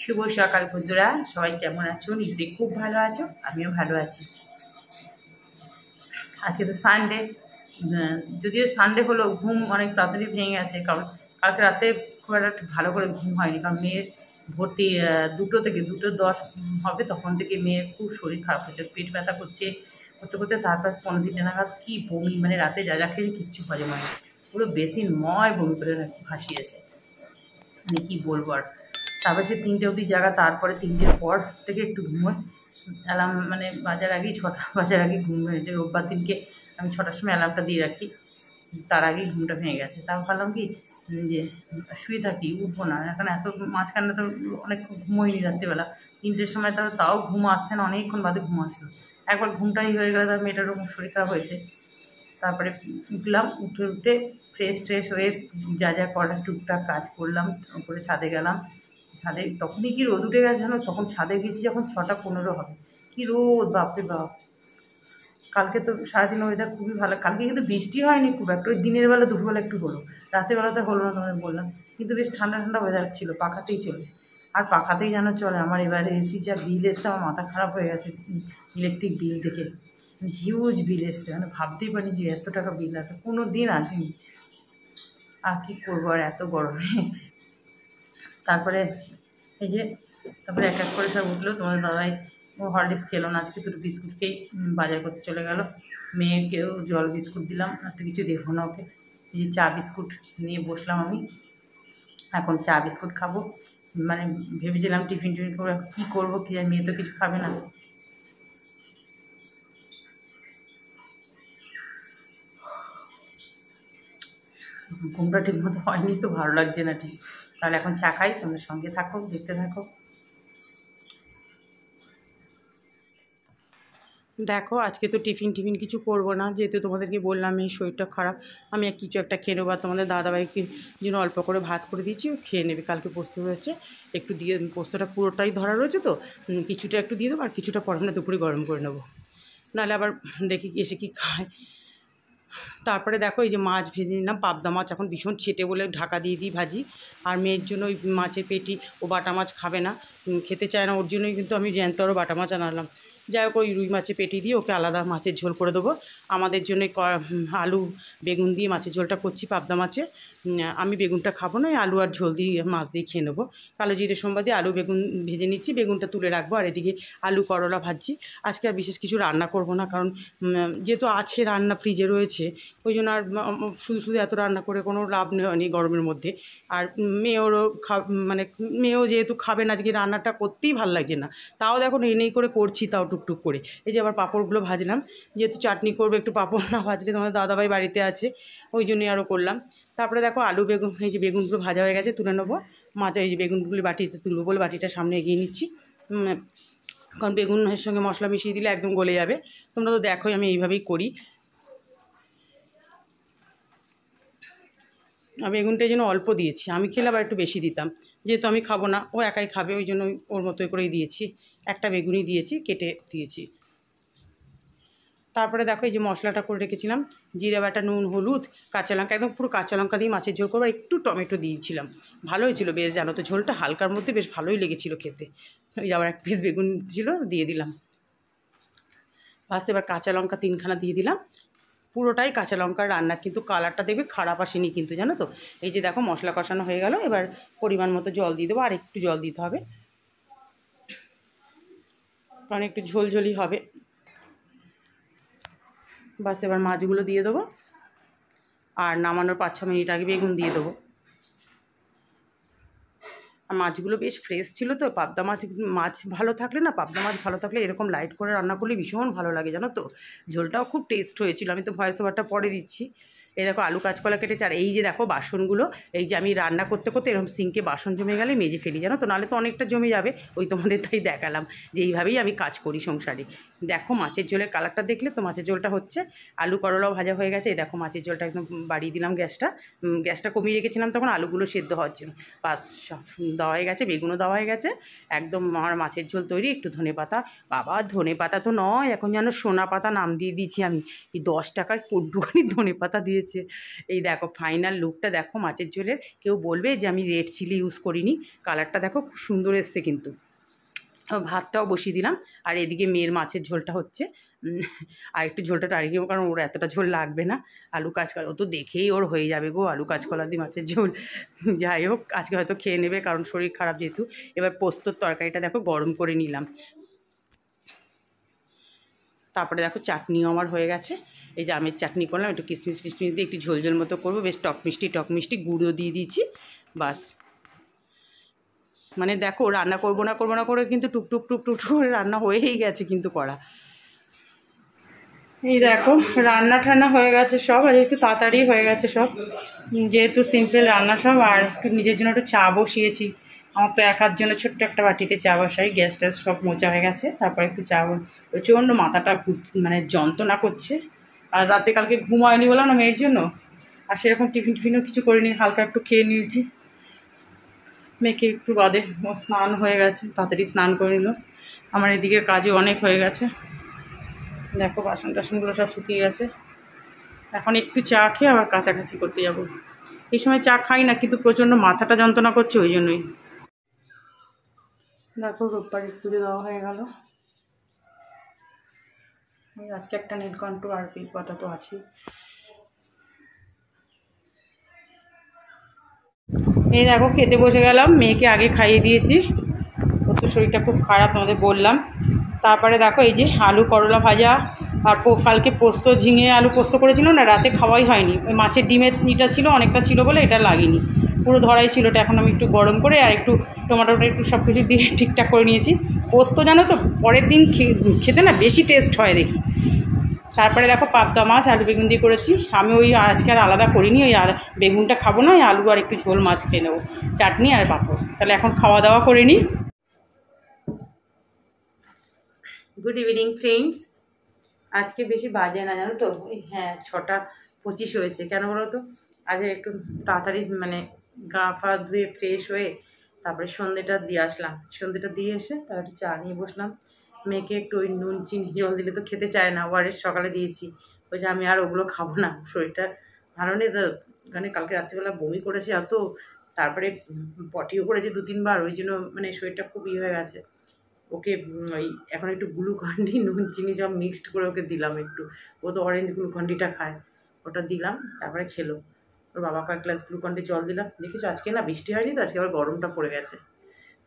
শুভ সকাল বন্ধুরা, সবাই কেমন আছো? নিশ্চয়ই খুব ভালো আছো, আমিও ভালো আছি। আজকে তো সানডে, যদিও সানডে হলো ঘুম অনেক তাড়াতাড়ি ভেঙে গেছে, কারণ কালকে রাতে খুব একটা ভালো করে ঘুম হয়নি। কারণ মেয়ের ভর্তি 2:10 হবে, তখন থেকে মেয়ের খুব শরীর খারাপ হচ্ছে, পেট ব্যথা করছে করতে করতে তারপর 15 নাগাদ কী বমি, মানে রাতে যা যা খেয়ে কিচ্ছু হজম হয়, পুরো বেসিনময় বমি করে ভাসিয়েছে, মানে কী বলবো আর। তারপর সে 3টে অবধি জায়গা, তারপরে 3টের পর থেকে একটু ঘুমোয়। অ্যালার্ম মানে বাজার আগেই, 6টা বাজার আগেই ঘুম হয়েছে। রোববার দিনকে আমি 6টার সময় অ্যালার্মটা দিয়ে রাখি, তার আগেই ঘুমটা ভেঙে গেছে। তাও ভাবলাম কি যে শুয়ে থাকি, উঠবো না, এখন এত মাঝখানে তো অনেক ঘুমোইনি রাত্রিবেলা। 3টের সময় তাও ঘুম আসছে না, অনেকক্ষণ বাদে ঘুম আসলো। একবার ঘুমটাই হয়ে গেলে তার মেয়েটারও শরীর খারাপ হয়েছে। তারপরে উঠলাম, উঠে ফ্রেশ ট্রেশ হয়ে যা যা করার টুকটাক কাজ করলাম, করে ছাদে গেলাম। ছাদে তখনই কি রোদ উঠে গেছে জানো, তখন ছাদে গেছি যখন 6টা 15 হবে, কি রোদ, বাপরে বাপ। কালকে তো সারাদিন ওয়েদার খুবই ভালো, কালকে কিন্তু বৃষ্টি হয়নি খুব একটা, ওই দিনের বেলা দুপুরবেলা একটু হলো, রাতের বেলাতে হলো না তোমাদের বললাম। কিন্তু বেশ ঠান্ডা ঠান্ডা ওয়েদার ছিল, পাখাতেই চলে। আর পাখাতেই যেন চলে। আমার এবারে এসি যা বিল এসছে, আমার মাথা খারাপ হয়ে গেছে ইলেকট্রিক বিল দেখে। হিউজ বিল এসছে, মানে ভাবতেই পারিনি যে এত টাকা বিল আসে, কোনো দিন আসেনি। আর কী করবো আর এত গরমে। তারপরে এই যে, তারপরে এক এক করে সব উঠলো। তোমাদের দাদাই হরলিক্স খেলো না আজকে, 2টো বিস্কুট খেয়েই বাজার করতে চলে গেল। মেয়েকেও জল বিস্কুট দিলাম, আর তো কিছু দেখবো না ওকে। এই যে চা বিস্কুট নিয়ে বসলাম আমি, এখন চা বিস্কুট খাবো। মানে ভেবেছিলাম টিফিন করে কী করবো, কি আর, মেয়ে তো কিছু খাবে না। ঘুমটা ঠিক মতো হয়নি তো, ভালো লাগছে না ঠিক। তাহলে এখন চা খাই, তোমরা সঙ্গে থাকো, দেখতে থাকো। দেখো, আজকে তো টিফিন কিছু করবো না, যেহেতু তোমাদেরকে বললাম এই শরীরটা খারাপ। আমি কিছু একটা খেয়ে নেবো। আর তোমাদের দাদাভাইকে জন্য অল্প করে ভাত করে দিয়েছি, ও খেয়ে নেবে। কালকে পোস্ত রয়েছে, একটু দিয়ে, পোস্তটা পুরোটাই ধরা রয়েছে তো, কিছুটা একটু দিয়ে দেবো, আর কিছুটা পরে আমরা দুপুরে গরম করে নেবো। নাহলে আবার দেখি এসে কি খায়। তারপরে দেখো, এই যে মাছ ভেজে নিলাম, পাবদা মাছ এখন ভীষণ ছেটে বলে ঢাকা দিয়ে দিই ভাজি। আর মেয়ের জন্য ওই মাছের পেটি, ও বাটা মাছ খাবে না, খেতে চায় না, ওর জন্যই কিন্তু আমি জ্যান্তরও বাটা মাছ আনালাম। যাই হোক, ওই রুই মাছের পেটি দিয়ে ওকে আলাদা মাছের ঝোল করে দেবো। আমাদের জন্য আলু বেগুন দিয়ে মাছের ঝোলটা করছি পাবদা মাছে। আমি বেগুনটা খাবো না, আলু আর ঝোল দিয়ে মাছ দিয়ে খেয়ে নেবো। কালো জিরে সোমবার দিয়ে আলু বেগুন ভেজে নিচ্ছি, বেগুনটা তুলে রাখবো। আর এদিকে আলু করলা ভাজছি। আজকে আর বিশেষ কিছু রান্না করব না, কারণ যেহেতু আছে রান্না ফ্রিজে রয়েছে, ওই জন্য আর শুধু শুধু এত রান্না করে কোনো লাভ নেই গরমের মধ্যে। আর মেয়েরও মানে মেয়েও যেহেতু খাবে না, আজকে রান্নাটা করতেই ভালো লাগছে না। তাও দেখো নেই করে করছি, তাও টুকটুক করে। এই যে আবার পাঁপড়গুলো ভাজলাম, যেহেতু চাটনি করবো, একটু পাঁপড় না ভাজলে তোমাদের দাদাভাই বাড়িতে আছে, ওই জন্যই আরও করলাম। তারপরে দেখো আলু বেগুন, এই যে বেগুনগুলো ভাজা হয়ে গেছে, তুলে নেবো। মাছ, এই যে বেগুনগুলি বাটিতে তুলবো বলে বাটিটা সামনে এগিয়ে নিচ্ছি, কারণ বেগুনের সঙ্গে মশলা মিশিয়ে দিলে একদম গলে যাবে। তোমরা তো দেখোই আমি এইভাবেই করি। বেগুনটা এই জন্য অল্প দিয়েছি, আমি খেলে আবার একটু বেশি দিতাম, যেহেতু আমি খাবো না, ও একাই খাবে, ওই জন্য ওর মতোই করেই দিয়েছি। একটা বেগুনই দিয়েছি, কেটে দিয়েছি। তারপরে দেখো, এই যে মশলাটা করে রেখেছিলাম, জিরে বাটা, নুন, হলুদ, কাঁচা লঙ্কা, একদম পুরো কাঁচা লঙ্কা দিয়ে মাছের ঝোল করবো। একটু টমেটো দিয়েছিলাম, ভালো হয়েছিল বেশ, জানো তো, ঝোলটা হালকার মধ্যে বেশ ভালোই লেগেছিল খেতে। ওই যে আবার এক পিস বেগুন ছিল, দিয়ে দিলাম। ফার্স্ট এবার কাঁচা লঙ্কা 3খানা দিয়ে দিলাম, পুরোটাই কাঁচা লঙ্কার রান্না, কিন্তু কালারটা দেখবে খারাপ আসেনি কিন্তু, জানো তো। এই যে দেখো মশলা কষানো হয়ে গেল, এবার পরিমাণ মতো জল দিয়ে দেবো, আর একটু জল দিতে হবে, কারণ একটু ঝোলঝোলি হবে। বাস, এবার মাছগুলো দিয়ে দেবো, আর নামানোর 5-6 মিনিট আগে বেগুন দিয়ে দেবো। আর মাছগুলো বেশ ফ্রেশ ছিল তো, পাবদা মাছ, মাছ ভালো থাকলে না, পাবদা মাছ ভালো থাকলে এরকম লাইট করে রান্না করলে ভীষণ ভালো লাগে, জানো তো। ঝোলটাও খুব টেস্ট হয়েছিল। আমি তো ভয়েস ওভারটা পরে দিচ্ছি। এই দেখো আলু কাঁচকলা কেটেছে, আর এই যে দেখো বাসনগুলো, এই যে আমি রান্না করতে করতে এরকম সিঙ্কে বাসন জমে গেলে মেজে ফেলি, জানো তো, নাহলে তো অনেকটা জমে যাবে। ওই তোমাদের তাই দেখালাম যে এইভাবেই আমি কাজ করি সংসারে। দেখো মাছের ঝোলের কালারটা দেখলে তো, মাছের ঝোলটা হচ্ছে, আলু করলাও ভাজা হয়ে গেছে। এই দেখো মাছের ঝোলটা একদম বাড়িয়ে দিলাম, গ্যাসটা কমিয়ে রেখেছিলাম তখন আলুগুলো সেদ্ধ হওয়ার জন্য। বাস, সব দেওয়া হয়ে গেছে, বেগুনও দেওয়া হয়ে গেছে, একদম আমার মাছের ঝোল তৈরি। একটু ধনেপাতা, বাবা ধনেপাতা তো নয়, এখন যেন সোনা পাতা নাম দিয়ে দিয়েছি আমি। এই 10 টাকার কোনটুখানি ধনেপাতা দিয়েছে দিয়েছে। এই দেখো ফাইনাল লুকটা দেখো মাছের ঝোলের। কেউ বলবে যে আমি রেড চিলি ইউজ করিনি, কালারটা দেখো খুব সুন্দর এসছে কিন্তু। ভাতটাও বসিয়ে দিলাম, আর এদিকে মেয়ের মাছের ঝোলটা হচ্ছে। আর একটু ঝোলটা টাড়িয়ে দেবো, কারণ ওর এতটা ঝোল লাগবে না। আলু কাঁচকলা ও তো দেখেই ওর হয়ে যাবে গো, আলু কাঁচকলা দিয়ে মাছের ঝোল। যাই হোক, আজকে হয়তো খেয়ে নেবে, কারণ শরীর খারাপ যেহেতু। এবার পোস্তর তরকারিটা দেখো গরম করে নিলাম। তারপরে দেখো চাটনিও আমার হয়ে গেছে। এই যে আমের চাটনি করলাম, একটু কিশমিশ টিশমিশ দিয়ে একটু ঝোল ঝোল মতো করবো, বেশ টক মিষ্টি গুঁড়ো দিয়ে দিয়েছি, বাস। মানে দেখো রান্না করবো না করে কিন্তু টুকটুক করে রান্না হয়েই গেছে কিন্তু করা। এই দেখো রান্না ঠান্না হয়ে গেছে সব, আর একটু তাড়াতাড়ি হয়ে গেছে সব, যেহেতু সিম্পল রান্না সব। আর একটু নিজের জন্য একটু চা বসিয়েছি। আমার তো একার জন্য ছোট্ট একটা বাটিতে চা বসাই, গ্যাস ট্যাস সব মোচা হয়ে গেছে। তারপর একটু চা প্রচণ্ড মাথাটা মানে যন্ত্রণা করছে। আর রাতে কালকে ঘুম হয়নি বললাম না মেয়ের জন্য, আর সেরকম টিফিনও কিছু করিনি, হালকা একটু খেয়ে নিয়েছি। মেয়েকে একটু বাদে স্নান হয়ে গেছে, তাড়াতাড়ি স্নান করে নিল। আমার এদিকের কাজও অনেক হয়ে গেছে, দেখো বাসন টাসনগুলো সব শুকিয়ে গেছে। এখন একটু চা খেয়ে আবার কাছাকাছি করতে যাব। এই সময় চা খাই না, কিন্তু প্রচণ্ড মাথাটা যন্ত্রণা করছে, ওই জন্যই। দেখো রোববারের পুজো দেওয়া হয়ে গেল। আজকে একটা নীলকণ্ঠ আর বেলপাতা তো আছে। এই দেখো খেতে বসে গেলাম, মেয়েকে আগে খাইয়ে দিয়েছি, ওর তো শরীরটা খুব খারাপ তোমাদের বললাম। তারপরে দেখো এই যে আলু করলা ভাজা, আর কালকে পোস্ত ঝিঙে আলু পোস্ত করেছিল না, রাতে খাওয়াই হয়নি। ওই মাছের ডিমের ইটা ছিল, অনেকটা ছিল বলে এটা লাগিনি, পুরো ধরাই ছিল। ওটা এখন আমি একটু গরম করে আর একটু টমেটোটা একটু সব কিছু দিয়ে ঠিকঠাক করে নিয়েছি। পোস্ত জানো তো পরের দিন খেতে না বেশি টেস্ট হয় দেখি। তারপরে দেখো পাবদা মাছ আলু বেগুন দিয়ে করেছি। আমি ওই আজকে আর আলাদা করিনি, ওই আর বেগুনটা খাবো না, ওই আলু আর একটু ঝোল মাছ খেয়ে নেবো, চাটনি আর পাঁপড়। তাহলে এখন খাওয়া দাওয়া করে নিই। Good evening friends. আজকে বেশি বাজে না জানো তো, ওই 6:25 হয়েছে। কেন বলো তো, আজ একটু তাড়াতাড়ি মানে গা ফা ধুয়ে ফ্রেশ হয়ে তারপরে সন্ধ্যেটা দিয়ে আসলাম। সন্ধ্যেটা দিয়ে এসে তারপর একটু চা নিয়ে বসলাম। মেয়েকে একটু ওই নুন চিনি জল দিলে তো খেতে চায় না, ওয়ারেস সকালে দিয়েছি। ওই যে আমি আর ওগুলো খাবো না, শরীরটা ভালো নেই তো। ওখানে কালকে রাত্রিবেলা বমি করেছে এত, তারপরে পটিও করেছে 2-3 বার, ওই জন্য মানে শরীরটা খুব ইয়ে হয়ে গেছে। ওকে ওই এখন একটু গ্লুকন্ডি নুন চিনি সব মিক্সড করে ওকে দিলাম একটু। ও তো অরেঞ্জ গ্লুকন্ডিটা খায়, ওটা দিলাম, তারপরে খেলো। ওর বাবা কয়েক গ্লাস গ্লুকন্ডি জল দিলাম। দেখেছো আজকে না বৃষ্টি হয়নি তো, আজকে আবার গরমটা পড়ে গেছে।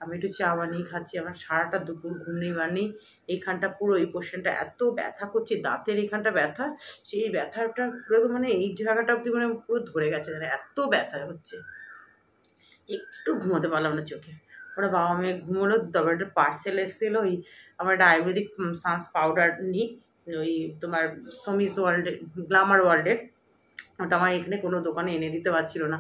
আমি একটু চা বানিয়ে খাচ্ছি। আমার সারাটা দুপুর ঘুম নেই বানিয়ে এইখানটা পুরো এই পোর্শনটা এত ব্যথা করছে, দাঁতের এইখানটা ব্যথা, সেই ব্যথাটা পুরো মানে এই জায়গাটা অব্দি মানে পুরো ধরে গেছে, মানে এত ব্যথা হচ্ছে। একটু ঘুমোতে পারলাম না চোখে। ওরা বাবা মেয়ে ঘুমোলো, তারপর একটা পার্সেল এসেছিলো, ওই আমার একটা আয়ুর্বেদিক সান্স পাউডার নিই, ওই তোমার সমিস ওয়ার্ল্ডের, গ্ল্যামার ওয়ার্ল্ডের। ওটা আমার এখানে কোনো দোকানে এনে দিতে পারছিল না,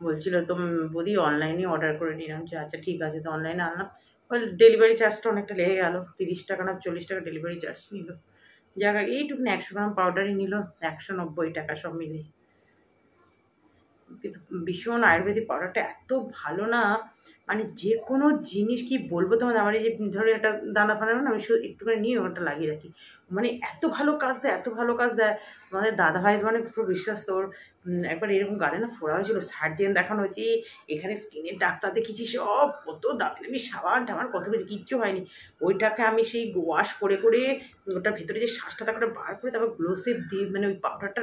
বলছিল তো বৌদি অনলাইনে অর্ডার করে নিলাম। যে আচ্ছা ঠিক আছে, তো অনলাইনে আনলাম। ওই ডেলিভারি চার্জটা অনেকটা লেগে গেলো, 30 টাকা না 40 টাকা ডেলিভারি চার্জ নিল। জায়গা এইটুকুনি 100 গ্রাম পাউডারই নিল 190 টাকা সব মিলিয়ে। কিন্তু ভীষণ আয়ুর্বেদিক পাউডারটা এত ভালো না, মানে যে কোনো জিনিস কি বলবো তোমাদের। আমার এই যে ধরো একটা দানা ফানা না, আমি শুধু একটুখানি নিয়ে ওটা লাগিয়ে রাখি, মানে এত ভালো কাজ দেয়, এত ভালো কাজ দেয়। তোমাদের দাদাভাই মানে পুরো বিশ্বাস। তোর একবার এরকম গালে না ফোড়া হয়েছিল, সার্জেন দেখানো হয়েছে, এখানে স্কিনের ডাক্তার দেখেছি, সব কত দামি দামি সাবান টাবান কত কিছু, কিচ্ছু হয়নি। ওইটাকে আমি সেই ওয়াশ করে করে ওটার ভিতরে যে শ্বাসটা তারপরে বার করে তারপর গ্লোসেপ দিয়ে মানে ওই পাউডারটা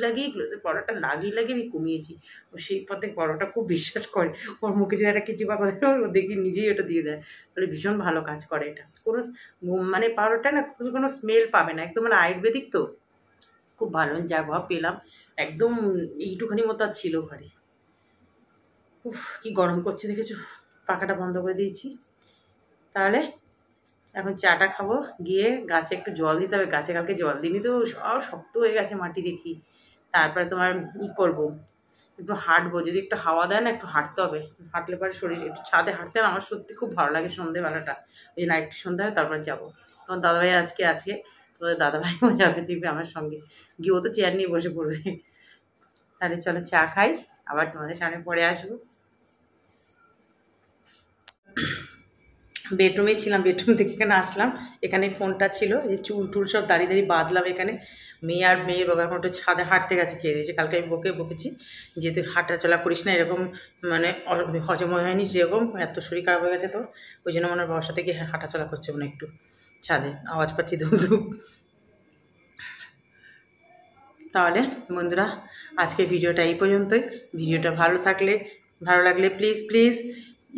লাগিয়ে গ্লোসেপ পাউডারটা লাগিয়ে আমি কমিয়েছি। ও সেই পথে বড়টা খুব বিশ্বাস করে, ওর মুখে যে একটা কিছু বা কথা ও দেখি নিজেই ওটা দিয়ে দেয়, বলে ভীষণ ভালো কাজ করে এটা। কোনো মানে পাউডারটা না কোনো স্মেল পাবে না, একদম মানে আয়ুর্বেদিক তো খুব ভালো। যা ভাব পেলাম একদম এইটুখানি মতো আর ছিল ঘরে। উফ কি গরম করছে দেখেছো, পাখাটা বন্ধ করে দিয়েছি। তাহলে এখন চাটা খাবো, গিয়ে গাছে একটু জল দিতে হবে। গাছে কালকে জল দিইনি তো, সব শক্ত হয়ে গেছে মাটি দেখি। তারপরে তোমার করবো, একটু হাঁটবো, যদি একটু হাওয়া দেয় না, একটু হাঁটতে হবে। হাঁটলে পরে শরীর একটু ছাদে হাঁটতে না আমার সত্যি খুব ভালো লাগে সন্ধ্যেবেলাটা। ওই জন্য একটু সন্ধ্যা হয় তারপর যাবো। তোমার দাদাভাই আজকে আছে, তোমাদের দাদাভাইও যাবে দিবে আমার সঙ্গে, গিয়ে ও তো চেয়ার নিয়ে বসে পড়বে। তাহলে চলো চা খাই, আবার তোমাদের সামনে পরে আসবো। বেডরুমে ছিলাম, বেডরুম থেকে এখানে আসলাম, এখানে ফোনটা ছিল, এই চুল টুল সব দাঁড়িয়ে দাঁড়িয়ে বাঁধলাম এখানে। মেয়ে আর মেয়ের বাবা এখন একটু ছাদে হাঁটতে গেছে, খেয়ে দিয়েছে। কালকে আমি বকেছি যে তুই হাঁটা চলা করিস না, এরকম মানে হজম হয়নি যেরকম, এত শরীর খারাপ হয়ে গেছে তো, ওই জন্য মনে হয় বাবার সাথে গিয়ে হাঁটা চলা করছে মনে একটু ছাদে, আওয়াজ পাচ্ছি ধুপ ধুপ। তাহলে বন্ধুরা আজকে ভিডিওটা এই পর্যন্তই। ভিডিওটা ভালো লাগলে প্লিজ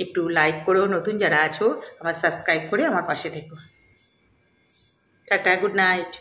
একটু লাইক করো, নতুন যারা আছো আমার সাবস্ক্রাইব করে আমার পাশে থেকো। Tata, good night.